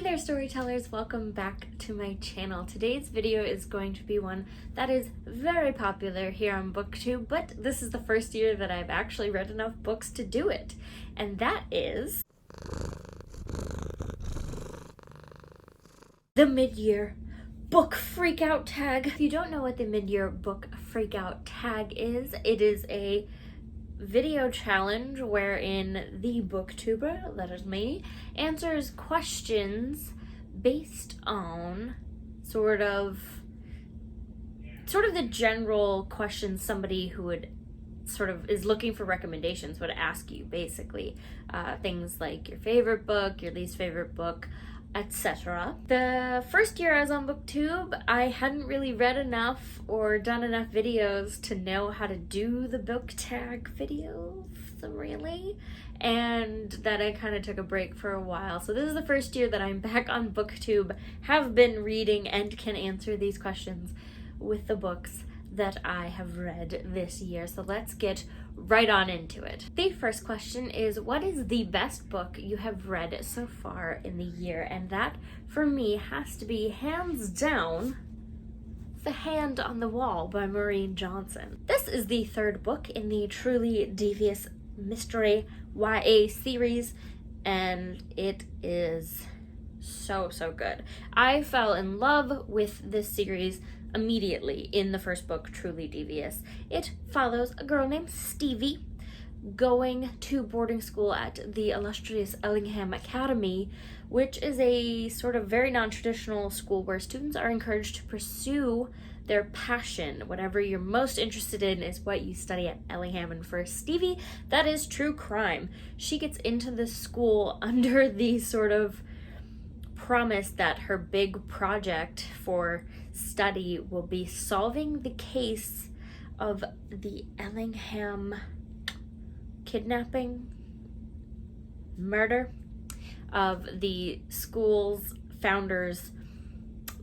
there storytellers, welcome back to my channel. Today's video is going to be one that is very popular here on BookTube, but this is the first year that I've actually read enough books to do it. And that is the mid-year book freakout tag. If you don't know what the mid-year book freakout tag is, it is a video challenge wherein the booktuber, that is me, answers questions based on sort of the general questions somebody who would is looking for recommendations would ask you, basically. Things like your favorite book, your least favorite book, etc. The first year I was on BookTube, I hadn't really read enough or done enough videos to know how to do the book tag videos, really, and that I kind of took a break for a while. So this is the first year that I'm back on BookTube, have been reading, and can answer these questions with the books that I have read this year. So let's get right on into it. The first question is, what is the best book you have read so far in the year? And that, for me, has to be hands down The Hand on the Wall by Maureen Johnson. This is the third book in the Truly Devious Mystery YA series, and it is so good. I fell in love with this series immediately in the first book, Truly Devious. It follows a girl named Stevie going to boarding school at the illustrious Ellingham Academy, which is a sort of very non-traditional school where students are encouraged to pursue their passion. Whatever you're most interested in is what you study at Ellingham. And for Stevie, that is true crime. She gets into this school under the sort of promise that her big project for study will be solving the case of the Ellingham kidnapping, murder of the school's founder's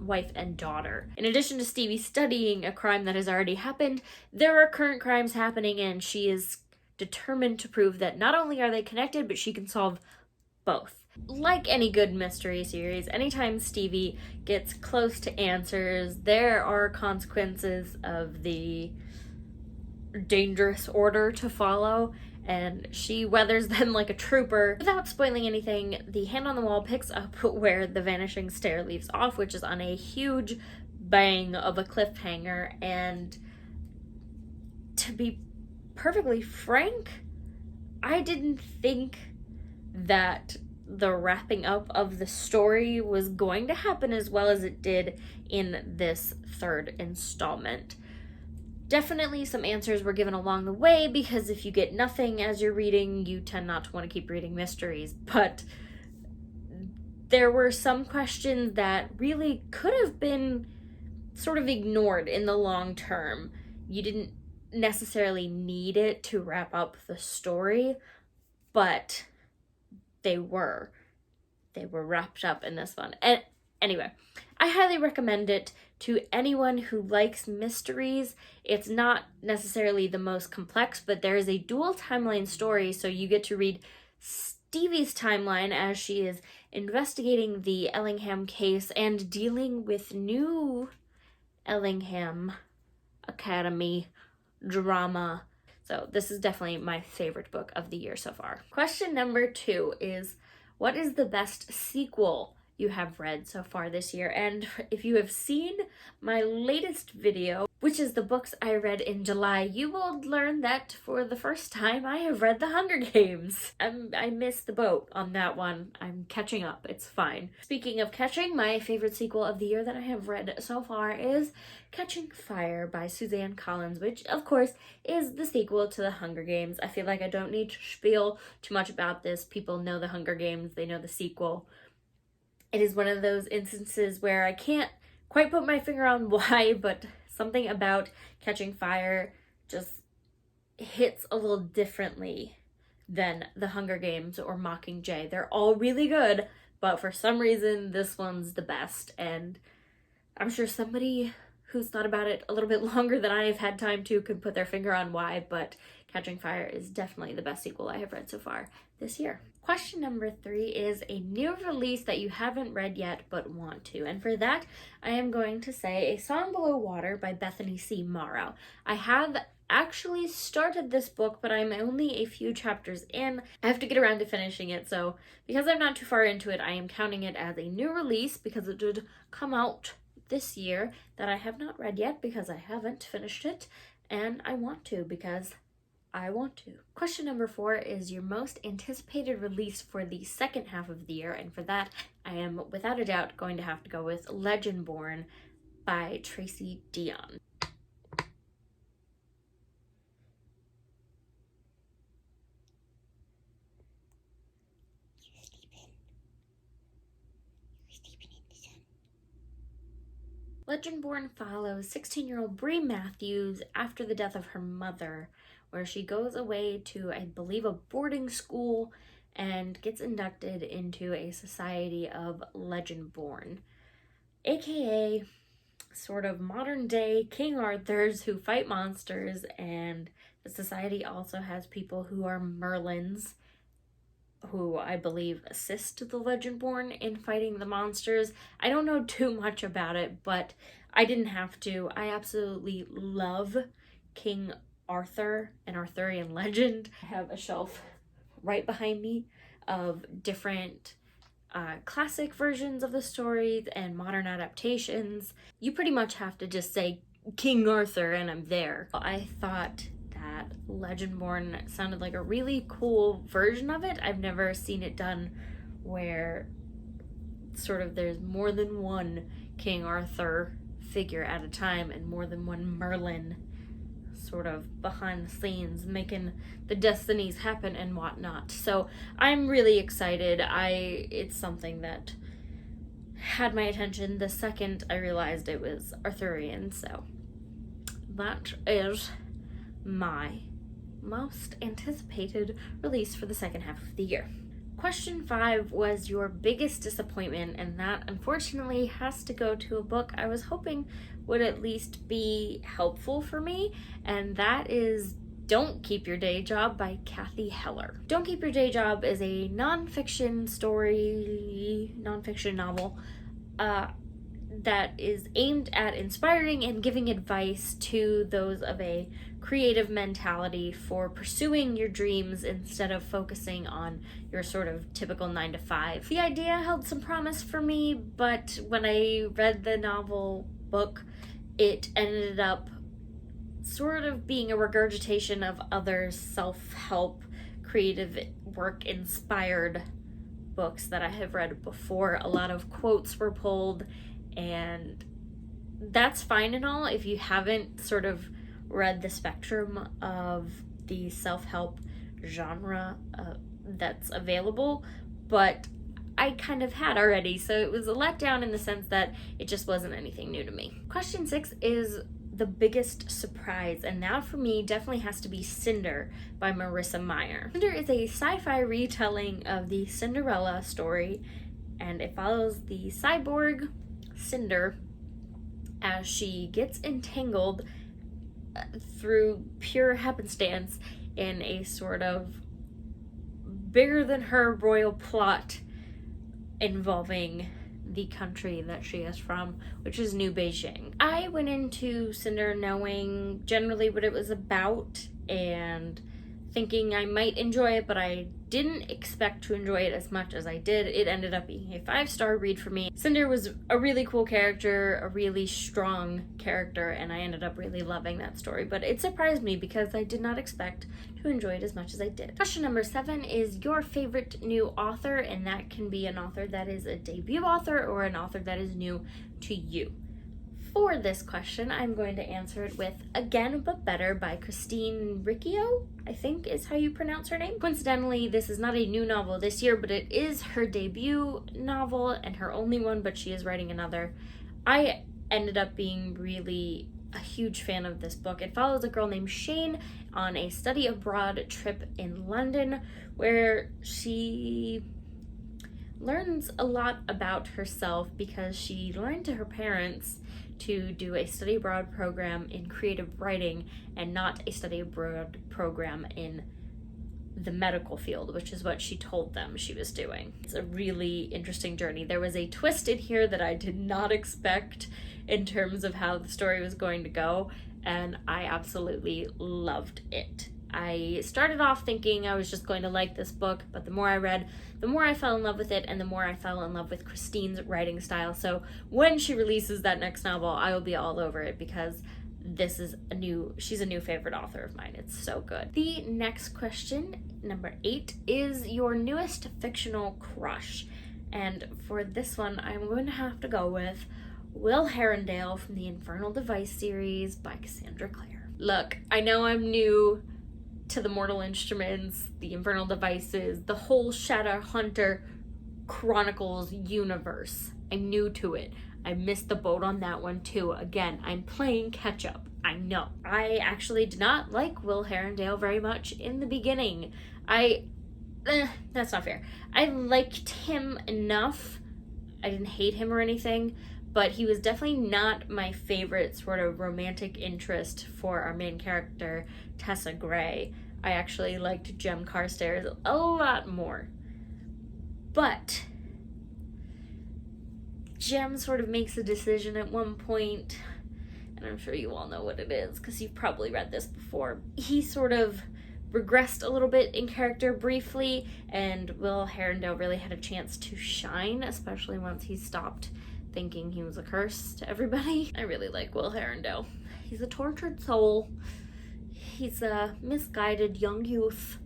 wife and daughter. In addition to Stevie studying a crime that has already happened, there are current crimes happening, and she is determined to prove that not only are they connected, but she can solve both. Like any good mystery series, anytime Stevie gets close to answers, there are consequences of the dangerous order to follow, and she weathers them like a trooper. Without spoiling anything, The Hand on the Wall picks up where The Vanishing Stair leaves off, which is on a huge bang of a cliffhanger, and to be perfectly frank, I didn't think that the wrapping up of the story was going to happen as well as it did in this third installment. Definitely some answers were given along the way, because if you get nothing as you're reading, you tend not to want to keep reading mysteries, but there were some questions that really could have been sort of ignored in the long term. You didn't necessarily need it to wrap up the story, but they were wrapped up in this one. And anyway, I highly recommend it to anyone who likes mysteries. It's not necessarily the most complex, but there is a dual timeline story, so you get to read Stevie's timeline as she is investigating the Ellingham case and dealing with new Ellingham Academy drama. So this is definitely my favorite book of the year so far. Question number 2 is, what is the best sequel you have read so far this year? And if you have seen my latest video, which is the books I read in July, you will learn that for the first time I have read The Hunger Games. I missed the boat on that one. I'm catching up. It's fine. Speaking of catching, my favorite sequel of the year that I have read so far is Catching Fire by Suzanne Collins, which of course is the sequel to The Hunger Games. I feel like I don't need to spiel too much about this. People know The Hunger Games. They know the sequel. It is one of those instances where I can't quite put my finger on why, but something about Catching Fire just hits a little differently than The Hunger Games or Mockingjay. They're all really good, but for some reason this one's the best, and I'm sure somebody who's thought about it a little bit longer than I have had time to could put their finger on why, but Catching Fire is definitely the best sequel I have read so far this year. Question number 3 is a new release that you haven't read yet but want to. And for that, I am going to say A Song Below Water by Bethany C. Morrow. I have actually started this book, but I'm only a few chapters in. I have to get around to finishing it, so because I'm not too far into it, I am counting it as a new release because it did come out this year that I have not read yet because I haven't finished it, and I want to because I want to. Question number 4 is your most anticipated release for the second half of the year, and for that, I am without a doubt going to have to go with Legendborn by Tracy Deonn. Legendborn follows 16-year-old Bree Matthews after the death of her mother, where she goes away to, I believe, a boarding school and gets inducted into a society of Legendborn, aka sort of modern day King Arthurs who fight monsters, and the society also has people who are Merlins, who I believe assist the Legendborn in fighting the monsters. I don't know too much about it, but I didn't have to. I absolutely love King Arthur and Arthurian legend. I have a shelf right behind me of different classic versions of the stories and modern adaptations. You pretty much have to just say King Arthur and I'm there. I thought that Legendborn sounded like a really cool version of it. I've never seen it done where sort of there's more than one King Arthur figure at a time and more than one Merlin sort of behind the scenes making the destinies happen and whatnot. So I'm really excited. It's something that had my attention the second I realized it was Arthurian. So that is my most anticipated release for the second half of the year. Question 5 was your biggest disappointment, and that unfortunately has to go to a book I was hoping would at least be helpful for me, and that is Don't Keep Your Day Job by Kathy Heller. Don't Keep Your Day Job is a nonfiction novel that is aimed at inspiring and giving advice to those of a creative mentality for pursuing your dreams instead of focusing on your sort of typical 9-to-5. The idea held some promise for me, but when I read the novel book, it ended up sort of being a regurgitation of other self-help, creative work inspired books that I have read before. A lot of quotes were pulled, and that's fine and all if you haven't sort of read the spectrum of the self-help genre that's available, but I kind of had already, so it was a letdown in the sense that it just wasn't anything new to me. Question 6 is the biggest surprise, and that for me definitely has to be Cinder by Marissa Meyer. Cinder is a sci-fi retelling of the Cinderella story, and it follows the cyborg Cinder as she gets entangled through pure happenstance in a sort of bigger than her royal plot involving the country that she is from, which is New Beijing. I went into Cinder knowing generally what it was about and thinking I might enjoy it, but I didn't expect to enjoy it as much as I did. It ended up being a 5-star read for me. Cinder was a really cool character, a really strong character, and I ended up really loving that story, but it surprised me because I did not expect to enjoy it as much as I did. Question number 7 is your favorite new author, and that can be an author that is a debut author or an author that is new to you. For this question, I'm going to answer it with Again But Better by Christine Riccio, I think is how you pronounce her name. Coincidentally, this is not a new novel this year, but it is her debut novel and her only one, but she is writing another. I ended up being really a huge fan of this book. It follows a girl named Shane on a study abroad trip in London where she learns a lot about herself because she learned to her parents to do a study abroad program in creative writing and not a study abroad program in the medical field, which is what she told them she was doing. It's a really interesting journey. There was a twist in here that I did not expect in terms of how the story was going to go, and I absolutely loved it. I started off thinking I was just going to like this book, but the more I read, the more I fell in love with it, and the more I fell in love with Christine's writing style. So when she releases that next novel, I will be all over it because she's a new favorite author of mine. It's so good. The next question, number 8, is your newest fictional crush. And for this one, I'm going to have to go with Will Herondale from the Infernal Device series by Cassandra Clare. Look, I know I'm new to the Mortal Instruments, the Infernal Devices, the whole Shadowhunter Chronicles universe. I'm new to it. I missed the boat on that one too. Again, I'm playing catch up. I know. I actually did not like Will Herondale very much in the beginning. That's not fair. I liked him enough. I didn't hate him or anything, but he was definitely not my favorite sort of romantic interest for our main character, Tessa Gray. I actually liked Jem Carstairs a lot more. But Jem sort of makes a decision at one point, and I'm sure you all know what it is because you've probably read this before. He sort of regressed a little bit in character briefly, and Will Herondale really had a chance to shine, especially once he stopped thinking he was a curse to everybody. I really like Will Herondale. He's a tortured soul. He's a misguided young youth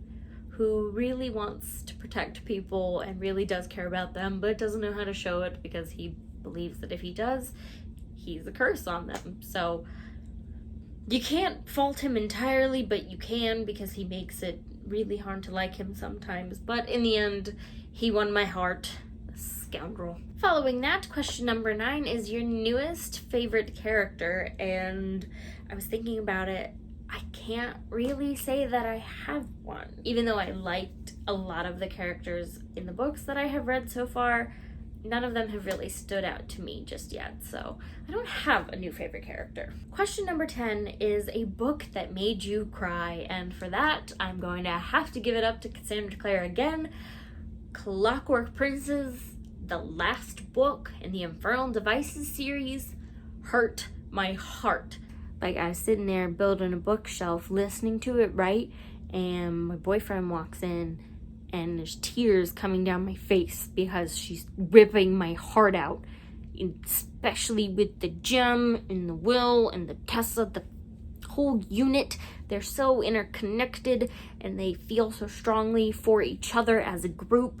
who really wants to protect people and really does care about them, but doesn't know how to show it because he believes that if he does, he's a curse on them. So you can't fault him entirely, but you can because he makes it really hard to like him sometimes. But in the end, he won my heart. Scoundrel. Following that, question number 9 is your newest favorite character, and I was thinking about it. I can't really say that I have one. Even though I liked a lot of the characters in the books that I have read so far, none of them have really stood out to me just yet, so I don't have a new favorite character. Question number 10 is a book that made you cry, and for that, I'm going to have to give it up to Cassandra Clare again. Clockwork Princess, the last book in the Infernal Devices series, hurt my heart. Like, I was sitting there building a bookshelf, listening to it, right? And my boyfriend walks in, and there's tears coming down my face because she's ripping my heart out. Especially with the Jem and the Will and the Tessa, the whole unit. They're so interconnected, and they feel so strongly for each other as a group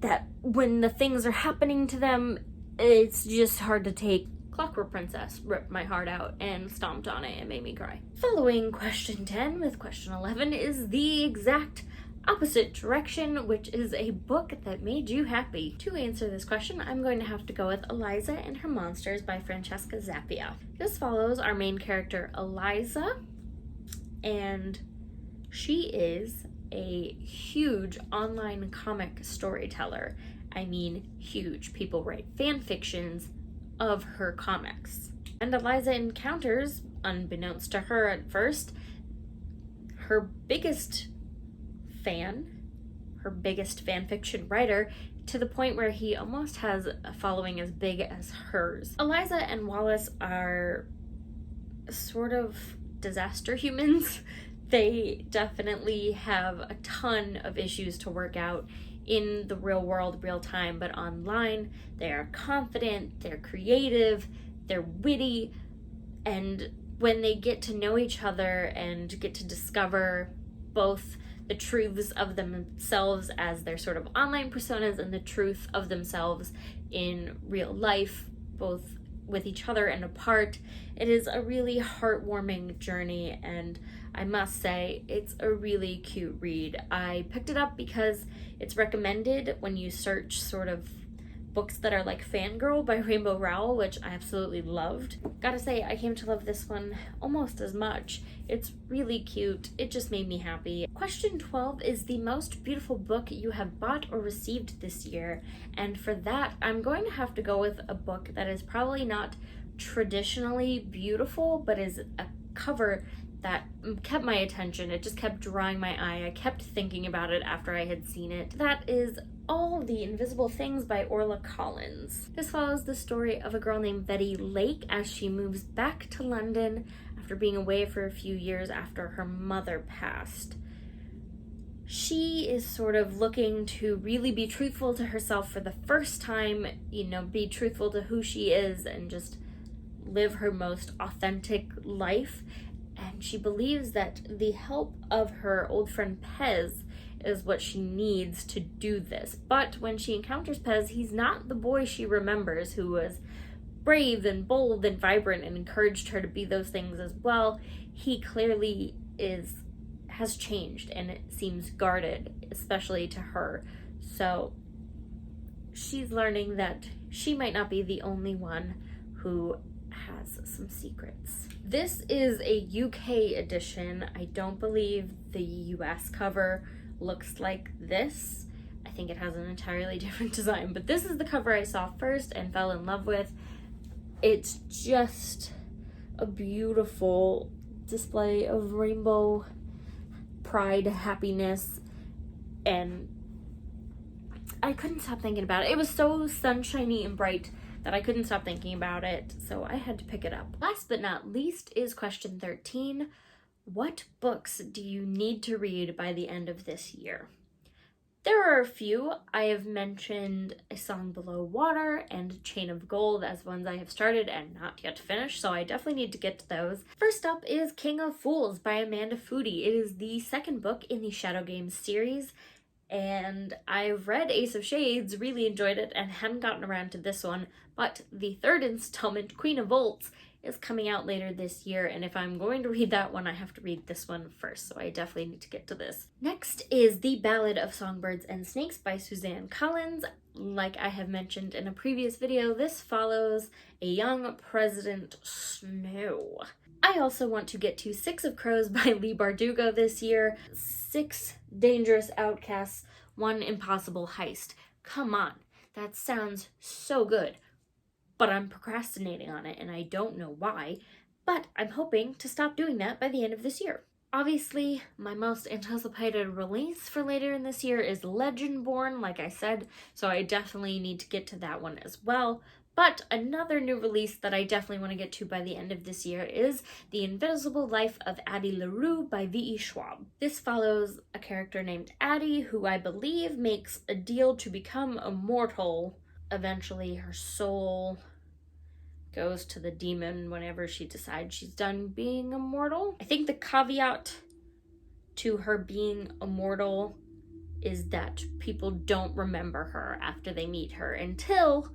that when the things are happening to them, it's just hard to take. Clockwork Princess ripped my heart out and stomped on it and made me cry. Following question 10 with question 11 is the exact opposite direction, which is a book that made you happy. To answer this question, I'm going to have to go with Eliza and Her Monsters by Francesca Zappia. This follows our main character, Eliza, and she is a huge online comic storyteller. I mean, huge. People write fan fictions of her comics. And Eliza encounters, unbeknownst to her at first, her biggest fan fiction writer, to the point where he almost has a following as big as hers. Eliza and Wallace are sort of disaster humans. They definitely have a ton of issues to work out in the real world, real time, but online, they are confident, they're creative, they're witty, and when they get to know each other and get to discover both the truths of themselves as their sort of online personas and the truth of themselves in real life, both with each other and apart, it is a really heartwarming journey, and I must say, it's a really cute read. I picked it up because it's recommended when you search sort of books that are like Fangirl by Rainbow Rowell, which I absolutely loved. Gotta say, I came to love this one almost as much. It's really cute. It just made me happy. Question 12 is the most beautiful book you have bought or received this year. And for that, I'm going to have to go with a book that is probably not traditionally beautiful, but is a cover that kept my attention. It just kept drawing my eye. I kept thinking about it after I had seen it. That is All the Invisible Things by Orla Collins. This follows the story of a girl named Betty Lake as she moves back to London after being away for a few years after her mother passed. She is sort of looking to really be truthful to herself for the first time, be truthful to who she is and just live her most authentic life. And she believes that the help of her old friend Pez is what she needs to do this. But when she encounters Pez, he's not the boy she remembers, who was brave and bold and vibrant and encouraged her to be those things as well. He clearly has changed, and it seems guarded, especially to her. So she's learning that she might not be the only one who has some secrets. This is a UK edition. I don't believe the US cover looks like this. I think it has an entirely different design, but this is the cover I saw first and fell in love with. It's just a beautiful display of rainbow pride, happiness, and I couldn't stop thinking about it. It was so sunshiny and bright that I couldn't stop thinking about it, so I had to pick it up. Last but not least is question 13. What books do you need to read by the end of this year? There are a few. I have mentioned A Song Below Water and Chain of Gold as ones I have started and not yet finished, so I definitely need to get to those. First up is King of Fools by Amanda Foody. It is the second book in the Shadow Games series, and I've read Ace of Shades, really enjoyed it, and hadn't gotten around to this one, but the third installment, Queen of Volts, is coming out later this year, and if I'm going to read that one, I have to read this one first, so I definitely need to get to this. Next is The Ballad of Songbirds and Snakes by Suzanne Collins. Like I have mentioned in a previous video, this follows a young President Snow. I also want to get to Six of Crows by Leigh Bardugo this year. 6 dangerous outcasts, 1 impossible heist. Come on, that sounds so good. But I'm procrastinating on it, and I don't know why, but I'm hoping to stop doing that by the end of this year. Obviously, my most anticipated release for later in this year is Legendborn, like I said, so I definitely need to get to that one as well. But another new release that I definitely want to get to by the end of this year is The Invisible Life of Addie LaRue by V.E. Schwab. This follows a character named Addie, who I believe makes a deal to become immortal. Eventually, her soul goes to the demon whenever she decides she's done being immortal. I think the caveat to her being immortal is that people don't remember her after they meet her until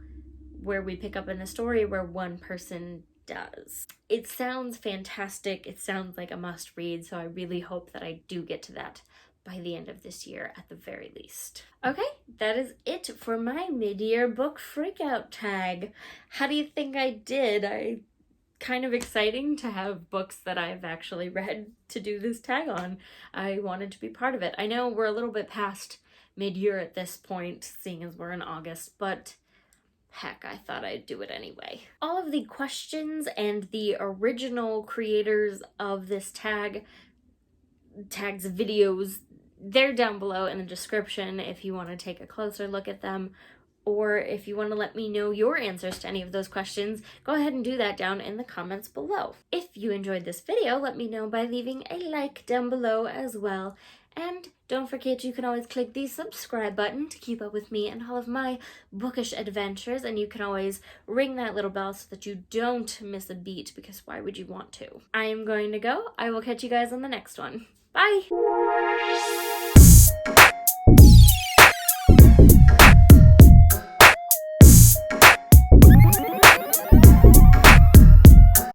where we pick up in the story where one person does. It sounds fantastic. It sounds like a must read, so I really hope that I do get to that by the end of this year at the very least. Okay, that is it for my mid-year book freakout tag. How do you think I did? Kind of exciting to have books that I've actually read to do this tag on. I wanted to be part of it. I know we're a little bit past mid-year at this point, seeing as we're in August, but heck, I thought I'd do it anyway. All of the questions and the original creators of this tag's videos, they're down below in the description if you want to take a closer look at them, or if you want to let me know your answers to any of those questions, go ahead and do that down in the comments below. If you enjoyed this video, let me know by leaving a like down below as well. And don't forget, you can always click the subscribe button to keep up with me and all of my bookish adventures, and you can always ring that little bell so that you don't miss a beat, because why would you want to? I am going to go. I will catch you guys on the next one. Bye!